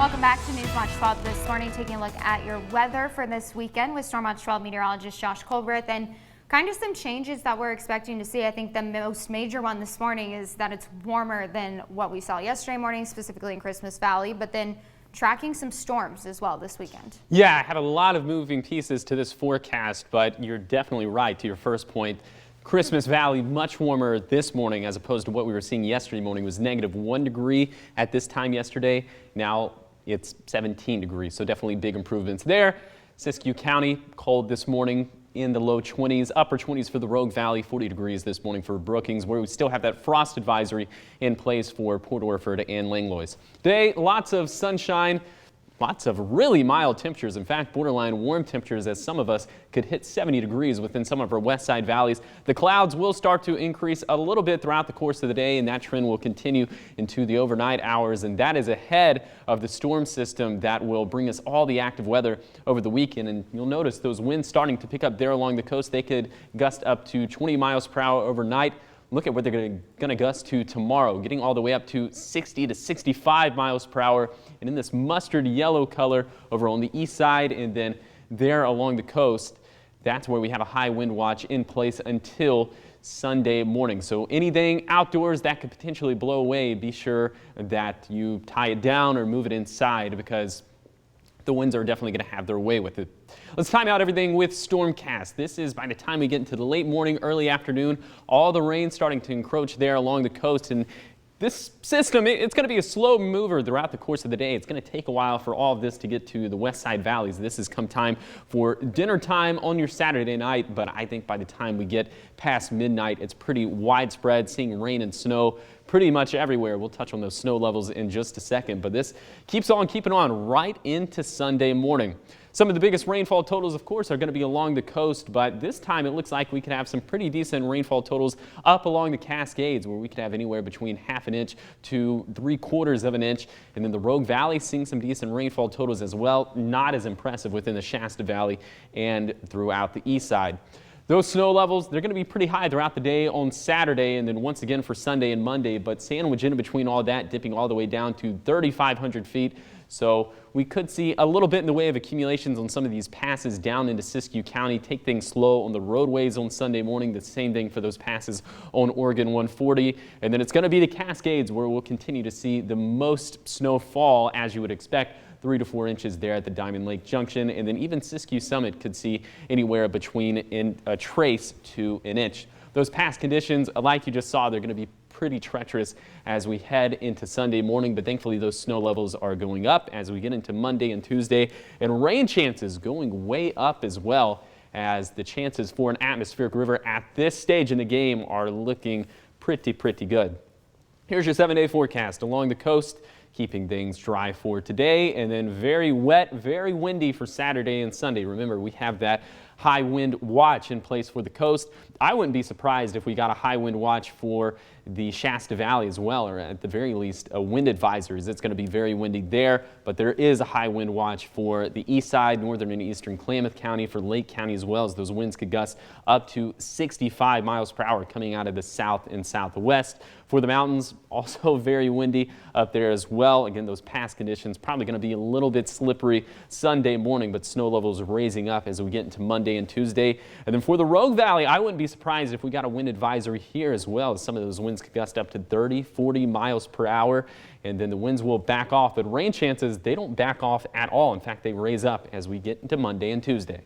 Welcome back to News Watch 12 this morning, taking a look at your weather for this weekend with Storm Watch 12 meteorologist Josh Colbreth, and kind of some changes that we're expecting to see. I think the most major one this morning is that it's warmer than what we saw yesterday morning, specifically in Christmas Valley, but then tracking some storms as well this weekend. Yeah, I had a lot of moving pieces to this forecast, but you're definitely right to your first point. Christmas Valley much warmer this morning as opposed to what we were seeing yesterday morning. It was -1 degree at this time yesterday. Now it's 17 degrees, so definitely big improvements there. Siskiyou County cold this morning in the low 20s, upper 20s for the Rogue Valley, 40 degrees this morning for Brookings, where we still have that frost advisory in place for Port Orford and Langlois. Today, lots of sunshine. Lots of really mild temperatures. In fact, borderline warm temperatures, as some of us could hit 70 degrees within some of our west side valleys. The clouds will start to increase a little bit throughout the course of the day, and that trend will continue into the overnight hours. And that is ahead of the storm system that will bring us all the active weather over the weekend. And you'll notice those winds starting to pick up there along the coast. They could gust up to 20 miles per hour overnight. Look at what they're going to gust to tomorrow, getting all the way up to 60 to 65 miles per hour. And in this mustard yellow color over on the east side and then there along the coast, that's where we have a high wind watch in place until Sunday morning. So anything outdoors that could potentially blow away, be sure that you tie it down or move it inside, because the winds are definitely going to have their way with it. Let's time out everything with Stormcast. This is by the time we get into the late morning, early afternoon, all the rain starting to encroach there along the coast. And this system, it's going to be a slow mover throughout the course of the day. It's going to take a while for all of this to get to the west side valleys. This has come time for dinner time on your Saturday night, but I think by the time we get past midnight, it's pretty widespread, seeing rain and snow pretty much everywhere. We'll touch on those snow levels in just a second, but this keeps on keeping on right into Sunday morning. Some of the biggest rainfall totals, of course, are going to be along the coast, but this time it looks like we could have some pretty decent rainfall totals up along the Cascades, where we could have anywhere between ½ an inch to 3/4 of an inch. And then the Rogue Valley seeing some decent rainfall totals as well. Not as impressive within the Shasta Valley and throughout the east side. Those snow levels, they're going to be pretty high throughout the day on Saturday and then once again for Sunday and Monday, but sandwich in between all that, dipping all the way down to 3,500 feet. So we could see a little bit in the way of accumulations on some of these passes down into Siskiyou County. Take things slow on the roadways on Sunday morning. The same thing for those passes on Oregon 140. And then it's going to be the Cascades where we'll continue to see the most snowfall, as you would expect. 3 to 4 inches there at the Diamond Lake Junction, and then even Siskiyou Summit could see anywhere between a trace to an inch. Those past conditions, like you just saw, they're going to be pretty treacherous as we head into Sunday morning, but thankfully those snow levels are going up as we get into Monday and Tuesday, and rain chances going way up as well, as the chances for an atmospheric river at this stage in the game are looking pretty good. Here's your 7-day forecast along the coast, keeping things dry for today, and then very wet, very windy for Saturday and Sunday. Remember, we have that high wind watch in place for the coast. I wouldn't be surprised if we got a high wind watch for the Shasta Valley as well, or at the very least a wind advisory. It's going to be very windy there, but there is a high wind watch for the east side, northern and eastern Klamath County, for Lake County as well, as those winds could gust up to 65 miles per hour coming out of the south and southwest. For the mountains, also very windy up there as well. Again, those past conditions probably going to be a little bit slippery Sunday morning, but snow levels raising up as we get into Monday and Tuesday. And then for the Rogue Valley, I wouldn't be surprised if we got a wind advisory here as well, as some of those winds could gust up to 30, 40 miles per hour. And then the winds will back off, but rain chances, they don't back off at all. In fact, they raise up as we get into Monday and Tuesday.